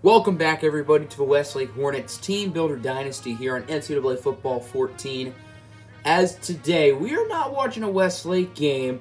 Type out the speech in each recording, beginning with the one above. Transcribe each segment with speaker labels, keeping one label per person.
Speaker 1: Welcome back, everybody, to the Westlake Hornets Teambuilder Dynasty here on NCAA Football 14. As today, we are not watching a Westlake game.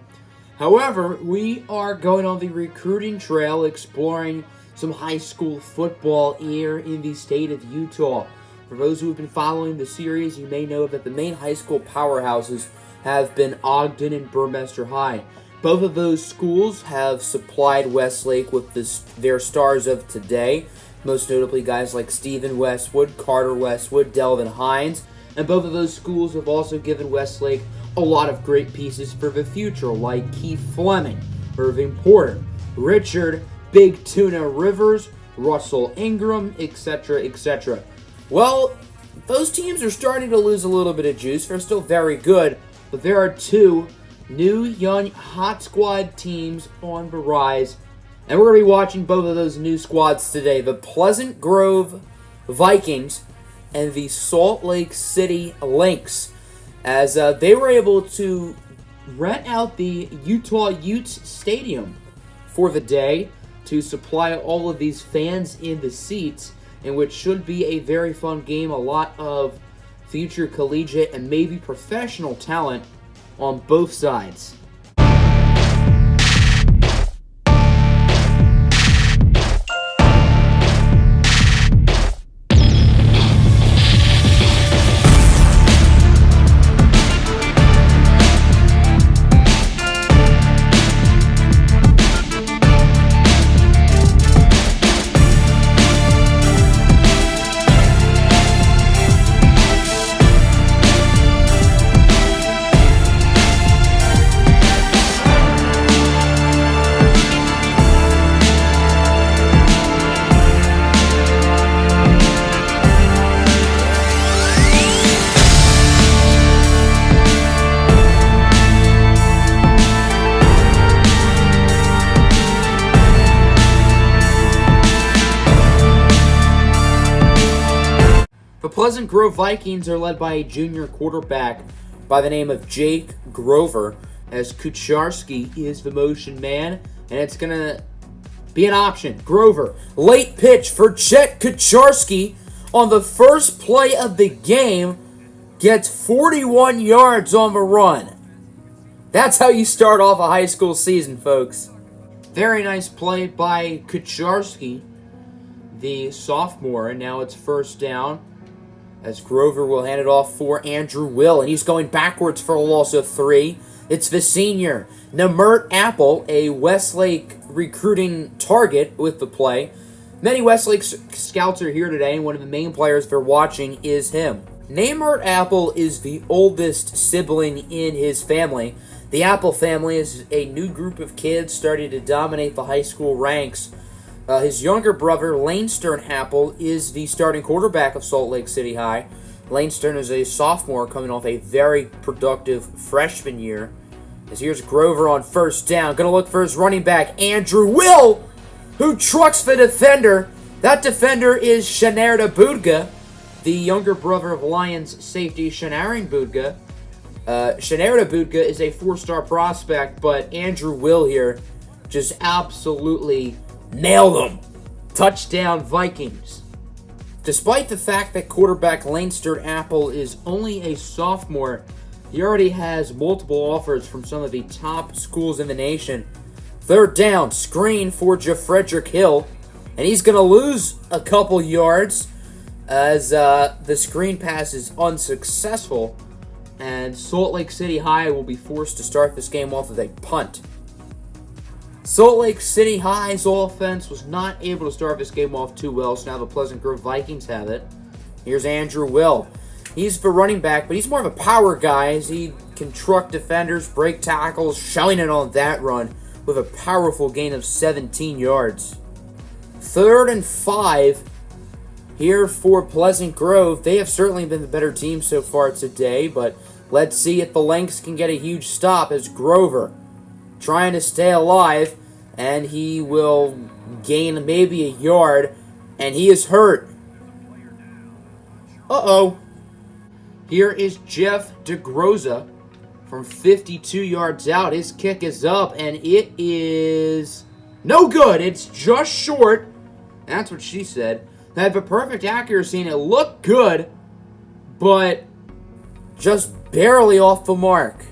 Speaker 1: However, we are going on the recruiting trail, exploring some high school football here in the state of Utah. For those who have been following the series, you may know that the main high school powerhouses have been Ogden and Burmester High. Both of those schools have supplied Westlake with their stars of today. Most notably, guys like Stephen Westwood, Carter Westwood, Delvin Hines. And both of those schools have also given Westlake a lot of great pieces for the future, like Keith Fleming, Irving Porter, Richard Big Tuna Rivers, Russell Ingram, etc., etc. Well, those teams are starting to lose a little bit of juice. They're still very good, but there are two new, young, hot squad teams on the rise. And we're going to be watching both of those new squads today. The Pleasant Grove Vikings and the Salt Lake City Lynx. As they were able to rent out the Utah Utes Stadium for the day to supply all of these fans in the seats, in which should be a very fun game. A lot of future collegiate and maybe professional talent on both sides. The Pleasant Grove Vikings are led by a junior quarterback by the name of Jake Grover, as Kucharski is the motion man, and it's going to be an option. Grover, late pitch for Chet Kucharski on the first play of the game, gets 41 yards on the run. That's how you start off a high school season, folks. Very nice play by Kucharski, the sophomore, and now it's first down, as Grover will hand it off for Andrew Will, and he's going backwards for a loss of 3. It's the senior, Namert Apple, a Westlake recruiting target with the play. Many Westlake scouts are here today, and one of the main players they're watching is him. Namert Apple is the oldest sibling in his family. The Apple family is a new group of kids starting to dominate the high school ranks. His younger brother, Lane Stern Apple, is the starting quarterback of Salt Lake City High. Lane Stern is a sophomore coming off a very productive freshman year. As here's Grover on first down. Going to look for his running back, Andrew Will, who trucks the defender. That defender is Shanarda Budga, the younger brother of Lions safety Shanarin Budga. Shanarda Budga is a 4-star prospect, but Andrew Will here just absolutely nailed them. Touchdown, Vikings. Despite the fact that quarterback Leinster Apple is only a sophomore, he already has multiple offers from some of the top schools in the nation. Third down, screen for Frederick Hill, and he's going to lose a couple yards as the screen pass is unsuccessful, and Salt Lake City High will be forced to start this game off with a punt. Salt Lake City High's offense was not able to start this game off too well, so now the Pleasant Grove Vikings have it. Here's Andrew Will. He's the running back, but he's more of a power guy as he can truck defenders, break tackles, showing it on that run with a powerful gain of 17 yards. 3rd and 5 here for Pleasant Grove. They have certainly been the better team so far today, but let's see if the Lynx can get a huge stop as Grover trying to stay alive, and he will gain maybe a yard, and he is hurt. Uh-oh. Here is Jeff DeGroza from 52 yards out. His kick is up, and it is no good. It's just short. That's what she said. They had the perfect accuracy and it looked good, but just barely off the mark.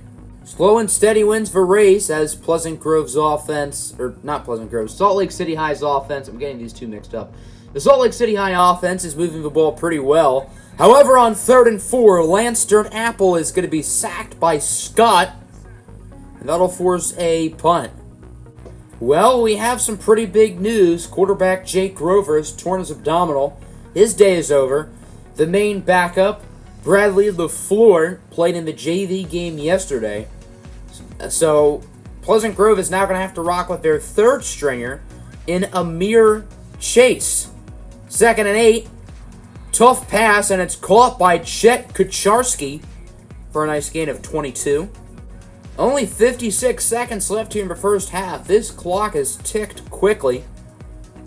Speaker 1: Slow and steady wins the race as Pleasant Grove's offense, or not Pleasant Grove, Salt Lake City High's offense, I'm getting these two mixed up. The Salt Lake City High offense is moving the ball pretty well. However, on 3rd and 4, Lance Apple is going to be sacked by Scott, and that'll force a punt. Well, we have some pretty big news. Quarterback Jake Grover has torn his abdominal. His day is over. The main backup, Bradley LaFleur, played in the JV game yesterday. So, Pleasant Grove is now going to have to rock with their third stringer in Amir Chase. 2nd and 8. Tough pass, and it's caught by Chet Kucharski for a nice gain of 22. Only 56 seconds left here in the first half. This clock has ticked quickly.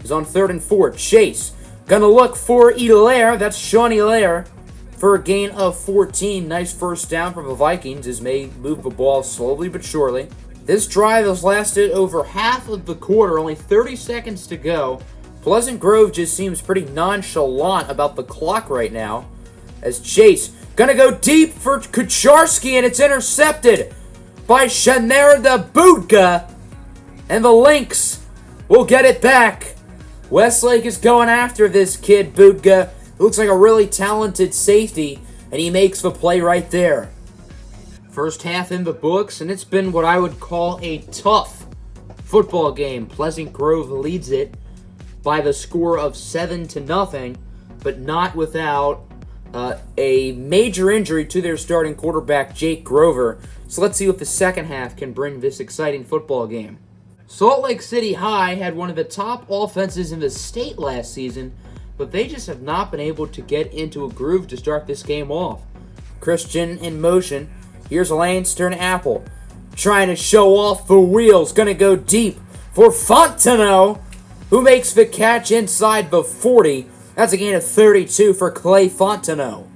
Speaker 1: He's on 3rd and 4. Chase gonna look for Hilaire. That's Sean Hilaire for a gain of 14. Nice first down from the Vikings as they move the ball slowly but surely. This drive has lasted over half of the quarter. Only 30 seconds to go. Pleasant Grove just seems pretty nonchalant about the clock right now. As Chase gonna go deep for Kucharski, and it's intercepted by Shaner the Budga. And the Lynx will get it back. Westlake is going after this kid, Budga. Looks like a really talented safety, and he makes the play right there. First half in the books, and it's been what I would call a tough football game. Pleasant Grove leads it by the score of 7-0, but not without a major injury to their starting quarterback, Jake Grover. So let's see what the second half can bring this exciting football game. Salt Lake City High had one of the top offenses in the state last season, but they just have not been able to get into a groove to start this game off. Christian in motion. Here's Lance Apple trying to show off the wheels. Going to go deep for Fontenot, who makes the catch inside the 40. That's a gain of 32 for Clay Fontenot.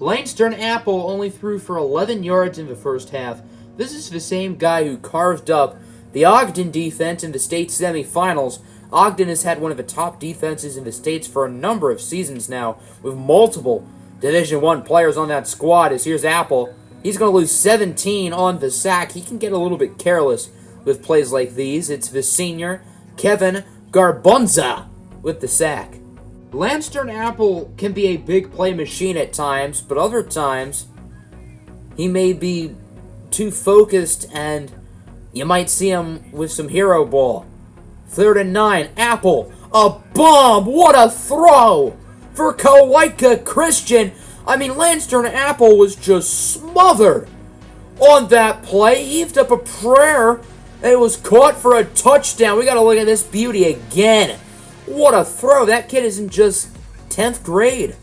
Speaker 1: Lance Apple only threw for 11 yards in the first half. This is the same guy who carved up the Ogden defense in the state semifinals. Ogden has had one of the top defenses in the states for a number of seasons now, with multiple Division I players on that squad. As here's Apple. He's going to lose 17 on the sack. He can get a little bit careless with plays like these. It's the senior, Kevin Garbonza, with the sack. Lance Apple can be a big play machine at times, but other times he may be too focused and you might see him with some hero ball. 3rd and 9, Apple, a bomb! What a throw for Kawaika Christian. I mean, Lance Apple was just smothered on that play. He heaved up a prayer, and it was caught for a touchdown. We got to look at this beauty again. What a throw. That kid is in just 10th grade.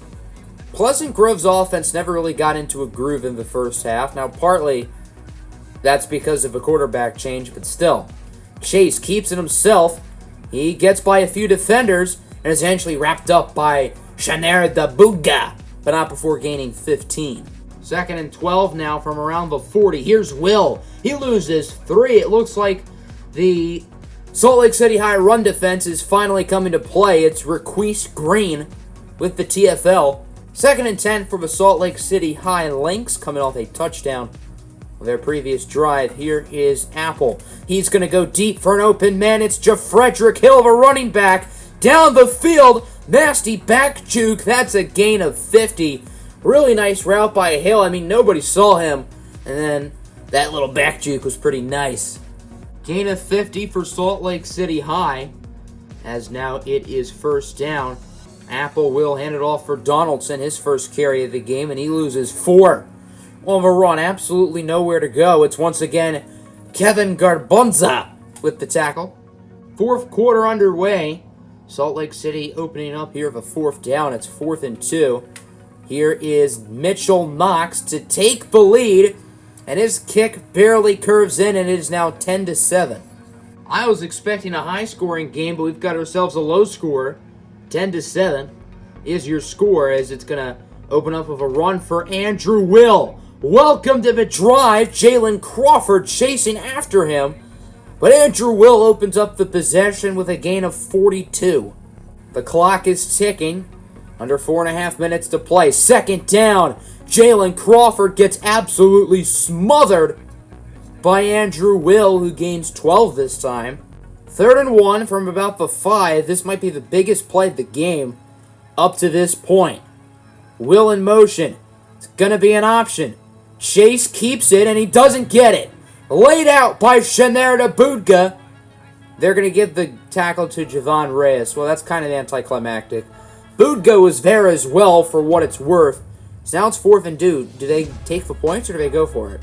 Speaker 1: Pleasant Grove's offense never really got into a groove in the first half. Now, partly that's because of a quarterback change, but still. Chase keeps it himself. He gets by a few defenders and is eventually wrapped up by Shaner the Buga, but not before gaining 15. 2nd and 12 now from around the 40. Here's Will. He loses 3. It looks like the Salt Lake City High run defense is finally coming to play. It's Requise Green with the TFL. 2nd and 10 for the Salt Lake City High Lynx, coming off a touchdown of their previous drive. Here is Apple. He's going to go deep for an open man. It's Jafredrick Hill, the running back, down the field. Nasty back juke. That's a gain of 50. Really nice route by Hill. I mean, nobody saw him. And then that little back juke was pretty nice. Gain of 50 for Salt Lake City High, as now it is first down. Apple will hand it off for Donaldson, his first carry of the game, and he loses 4 on the run. Absolutely nowhere to go. It's once again Kevin Garbonza with the tackle. Fourth quarter underway. Salt Lake City opening up here the 4th down. It's 4th and 2. Here is Mitchell Knox to take the lead, and his kick barely curves in, and it is now 10-7. I was expecting a high-scoring game, but we've got ourselves a low score. 10-7 is your score, as it's going to open up with a run for Andrew Will. Welcome to the drive. Jalen Crawford chasing after him, but Andrew Will opens up the possession with a gain of 42. The clock is ticking. Under 4.5 minutes to play. Second down. Jalen Crawford gets absolutely smothered by Andrew Will, who gains 12 this time. 3rd and 1 from about the 5. This might be the biggest play of the game up to this point. Will in motion. It's going to be an option. Chase keeps it, and he doesn't get it. Laid out by Shanera Budga. They're going to give the tackle to Javon Reyes. Well, that's kind of anticlimactic. Budga was there as well, for what it's worth. So now it's 4th and 2. Do they take the points, or do they go for it?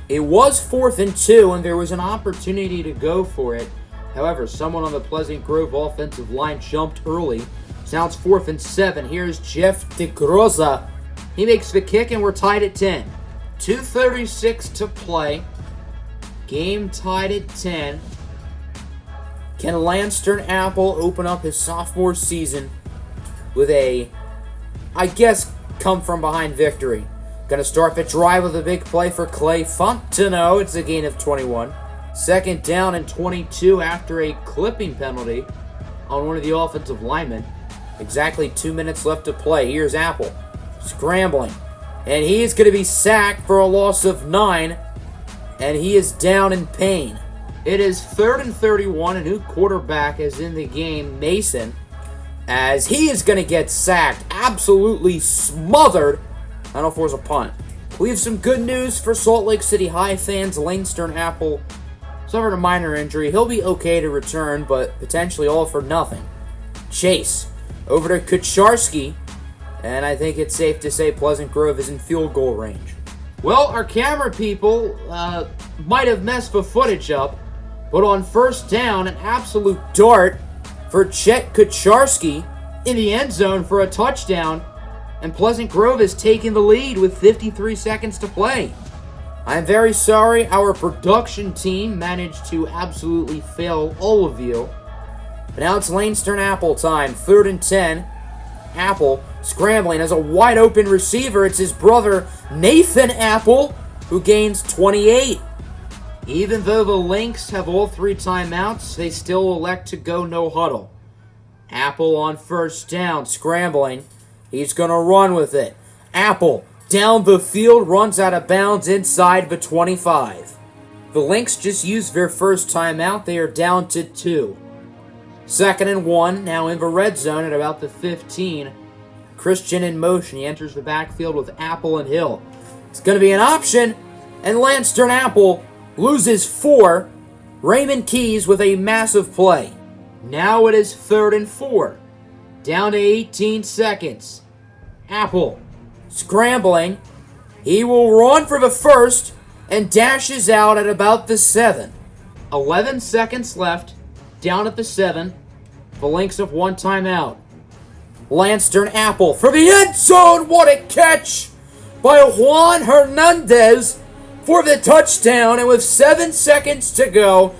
Speaker 1: It was 4th and 2, and there was an opportunity to go for it. However, someone on the Pleasant Grove offensive line jumped early. So now it's 4th and 7. Here's Jeff DeGroza. He makes the kick, and we're tied at 10. 2:36 to play. Game tied at 10. Can Lanston Apple open up his sophomore season with a, I guess, come-from-behind victory? Gonna start the drive with a big play for Clay Fontenot. It's a gain of 21. 2nd down and 22 after a clipping penalty on one of the offensive linemen. Exactly 2 minutes left to play. Here's Apple scrambling. And he is going to be sacked for a loss of 9. And he is down in pain. It is 3rd and 31. A new quarterback is in the game, Mason, as he is going to get sacked. Absolutely smothered. I don't know if it was a punt. We have some good news for Salt Lake City High fans. Lanston Apple suffered a minor injury. He'll be okay to return, but potentially all for nothing. Chase over to Kucharski, and I think it's safe to say Pleasant Grove is in field goal range. Well, our camera people might have messed the footage up, but on 1st down, an absolute dart for Chet Kucharski in the end zone for a touchdown, and Pleasant Grove is taking the lead with 53 seconds to play. I'm very sorry our production team managed to absolutely fail all of you. But now it's Lanston Apple time. 3rd and 10. Apple scrambling as a wide open receiver. It's his brother Nathan Apple who gains 28. Even though the Lynx have all 3 timeouts, they still elect to go no huddle. Apple on 1st down, scrambling. He's going to run with it. Apple down the field, runs out of bounds inside the 25. The Lynx just used their first timeout. They are down to 2. 2nd and 1, now in the red zone at about the 15. Christian in motion. He enters the backfield with Apple and Hill. It's going to be an option, and Lanston Apple loses 4. Raymond Keys with a massive play. Now it is 3rd and 4. Down to 18 seconds. Apple scrambling. He will run for the first and dashes out at about the 7. 11 seconds left. Down at the 7. The Lynx have 1 timeout. Lanston Apple for the end zone. What a catch by Juan Hernandez for the touchdown. And with 7 seconds to go,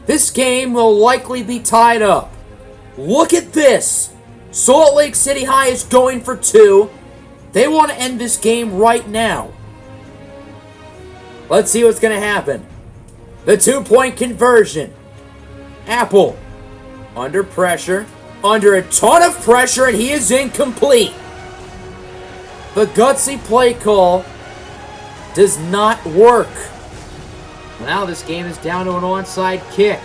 Speaker 1: this game will likely be tied up. Look at this. Salt Lake City High is going for 2. They want to end this game right now. Let's see what's going to happen. The 2-point conversion. Apple under pressure, under a ton of pressure, and he is incomplete. The gutsy play call does not work. Now this game is down to an onside kick.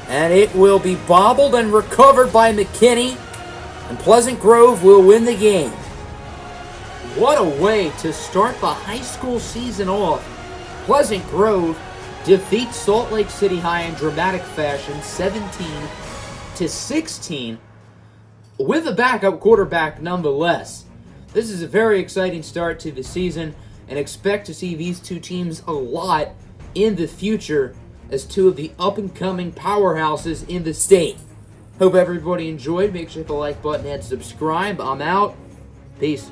Speaker 1: And it will be bobbled and recovered by McKinney, and Pleasant Grove will win the game. What a way to start the high school season off. Pleasant Grove defeats Salt Lake City High in dramatic fashion, 17-16, with a backup quarterback nonetheless. This is a very exciting start to the season, and expect to see these two teams a lot in the future as 2 of the up-and-coming powerhouses in the state. Hope everybody enjoyed. Make sure to hit the like button and subscribe. I'm out. Peace.